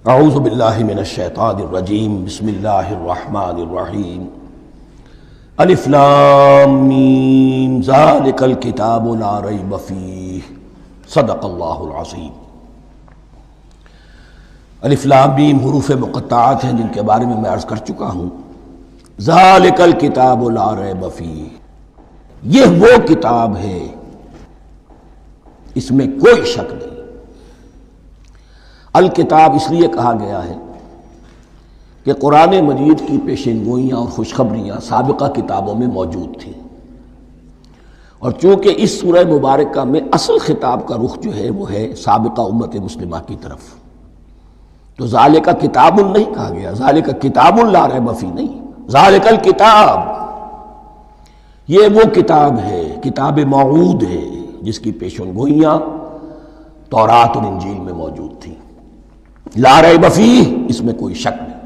اعوذ باللہ من الشیطان الرجیم بسم اللہ الرحمن الرحیم الف لام میم ذالک الکتاب لا ریب فیہ صدق اللہ العظیم۔ الف لام میم حروف مقطعات ہیں جن کے بارے میں عرض کر چکا ہوں۔ ذالک الکتاب لا ریب فیہ، یہ وہ کتاب ہے اس میں کوئی شک نہیں۔ الکتاب اس لیے کہا گیا ہے کہ قرآن مجید کی پیشین گوئیاں اور خوشخبریاں سابقہ کتابوں میں موجود تھیں، اور چونکہ اس سورہ مبارکہ میں اصل خطاب کا رخ جو ہے وہ ہے سابقہ امت مسلمہ کی طرف، تو ذالک کتاب نہیں کہا گیا، ذالک کتاب لا ریب فیہ نہیں، ذالک الکتاب یہ وہ کتاب ہے، کتاب موعود ہے جس کی پیشین گوئیاں تورات اور انجیل میں موجود تھیں۔ لا ریب فیہ، اس میں کوئی شک نہیں۔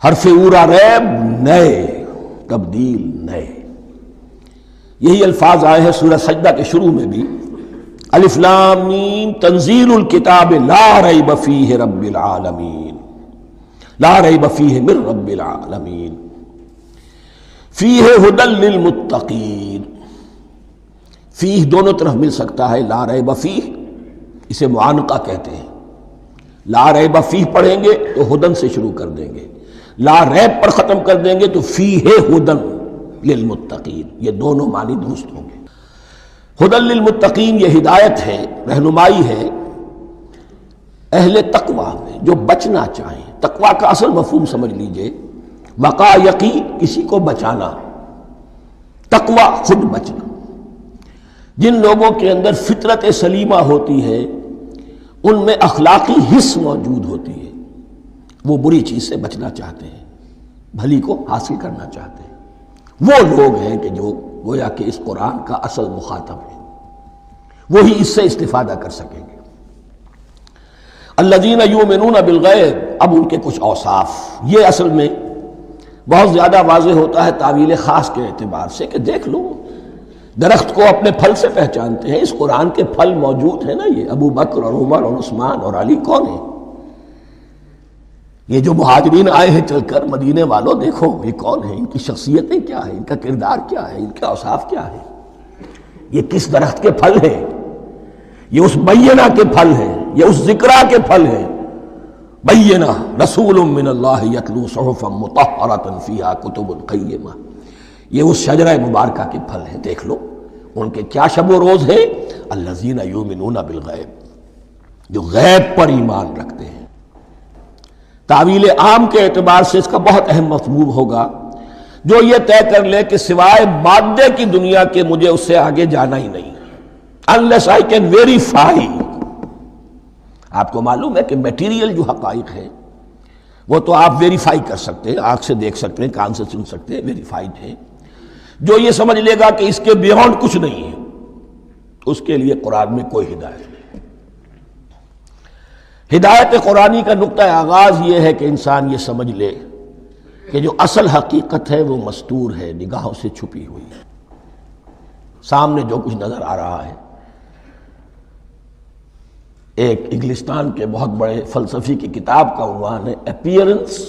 حرف اورا ریب نئے، تبدیل نئے، یہی الفاظ آئے ہیں سورہ سجدہ کے شروع میں بھی، الف لام میم تنزیل الکتاب لا ریب فیہ رب العالمین، لا ریب فیہ من رب العالمین، فیہ ھدی للمتقین۔ فیہ دونوں طرف مل سکتا ہے، لا ریب فیہ اسے معانقہ کہتے ہیں، لا ریب فیہ پڑھیں گے تو ہدن سے شروع کر دیں گے، لا ریب پر ختم کر دیں گے تو فیہ ہدن للمتقین، یہ دونوں معنی درست ہوں گے۔ ہدن للمتقین یہ ہدایت ہے، رہنمائی ہے اہل تقویٰ میں جو بچنا چاہیں۔ تقویٰ کا اصل مفہوم سمجھ لیجئے، وقا یقی کسی کو بچانا، تقویٰ خود بچنا۔ جن لوگوں کے اندر فطرت سلیمہ ہوتی ہے ان میں اخلاقی حس موجود ہوتی ہے، وہ بری چیز سے بچنا چاہتے ہیں، بھلی کو حاصل کرنا چاہتے ہیں، وہ لوگ ہیں کہ جو گویا کہ اس قرآن کا اصل مخاطب ہے، وہی اس سے استفادہ کر سکیں گے۔ الذین یؤمنون بالغیب، اب ان کے کچھ اوصاف، یہ اصل میں بہت زیادہ واضح ہوتا ہے تعویل خاص کے اعتبار سے کہ دیکھ لو درخت کو اپنے پھل سے پہچانتے ہیں، اس قرآن کے پھل موجود ہیں نا، یہ ابو بکر اور عمر اور عثمان اور علی کون ہیں؟ یہ جو مہاجرین آئے ہیں چل کر، مدینے والوں دیکھو یہ کون ہیں، ان کی شخصیتیں کیا ہیں، ان کا کردار کیا ہے، ان کے اوصاف کیا ہے، یہ کس درخت کے پھل ہیں؟ یہ اس بینہ کے پھل ہیں، یہ اس ذکرہ کے پھل ہیں۔ بینہ رسول من اللہ یتلو صحفا مطہرۃ فیہا کتب قیمہ، یہ اس شجرہ مبارکہ کے پھل ہیں، دیکھ لو ان کے کیا شب و روز ہے۔ الذین یؤمنون بالغیب، جو غیب پر ایمان رکھتے ہیں۔ تعویل عام کے اعتبار سے اس کا بہت اہم مفہوم ہوگا، جو یہ طے کر لے کہ سوائے مادے کی دنیا کے مجھے اس سے آگے جانا ہی نہیں، unless I can verify۔ آپ کو معلوم ہے کہ میٹیریل جو حقائق ہے وہ تو آپ ویریفائی کر سکتے ہیں، آنکھ سے دیکھ سکتے ہیں، کان سے سن سکتے ہیں، ویریفائڈ ہے۔ جو یہ سمجھ لے گا کہ اس کے بیونڈ کچھ نہیں ہے، اس کے لیے قرآن میں کوئی ہدایت نہیں۔ ہدایت قرآنی کا نقطہ آغاز یہ ہے کہ انسان یہ سمجھ لے کہ جو اصل حقیقت ہے وہ مستور ہے، نگاہوں سے چھپی ہوئی ہے، سامنے جو کچھ نظر آ رہا ہے۔ ایک انگلستان کے بہت بڑے فلسفی کی کتاب کا عنوان ہے appearance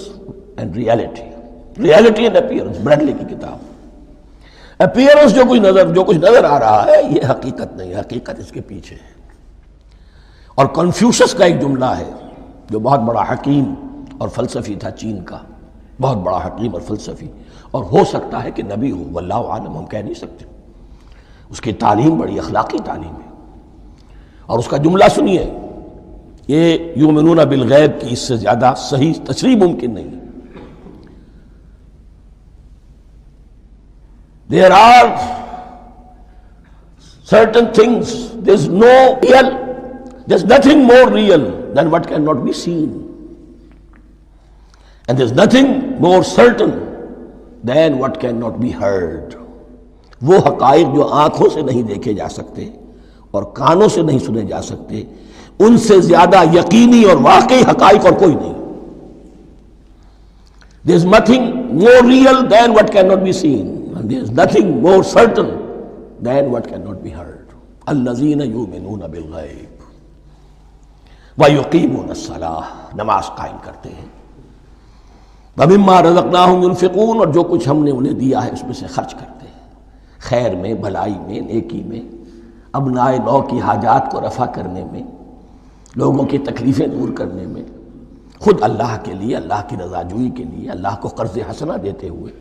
and reality, reality and appearance, Bradley کی کتاب۔ اپیئرنس جو کچھ نظر آ رہا ہے یہ حقیقت نہیں، حقیقت اس کے پیچھے ہے۔ اور کنفیوشس کا ایک جملہ ہے جو بہت بڑا حکیم اور فلسفی تھا، چین کا بہت بڑا حکیم اور فلسفی، اور ہو سکتا ہے کہ نبی ہو، واللہ عالم، ہم کہہ نہیں سکتے۔ اس کی تعلیم بڑی اخلاقی تعلیم ہے، اور اس کا جملہ سنیے، یہ یؤمنون بالغیب کی اس سے زیادہ صحیح تشریح ممکن نہیں۔ There are certain things, there's nothing more real than what cannot be seen, and there's nothing more certain than what cannot be heard۔ وہ حقائق جو آنکھوں سے نہیں دیکھے جا سکتے اور کانوں سے نہیں سنے جا سکتے، ان سے زیادہ یقینی اور واقعی حقائق اور کوئی نہیں۔ There is nothing more real than what cannot be seen, and there is nothing more certain than what cannot be heard۔ الذین یؤمنون بالغیب، وَيُقِيمُونَ الصَّلَاةَ، نماز قائم کرتے ہیں، وَمِمَّا رَزَقْنَاهُمْ يُنْفِقُونَ، اور جو کچھ ہم نے انہیں دیا ہے اس میں سے خرچ کرتے ہیں، خیر میں، بھلائی میں، نیکی میں، ابنائے نو کی حاجات کو رفع کرنے میں، لوگوں کی تکلیفیں دور کرنے میں، خود اللہ کے لیے، اللہ کی رضا جوئی کے لیے، اللہ کو قرض حسنہ دیتے ہوئے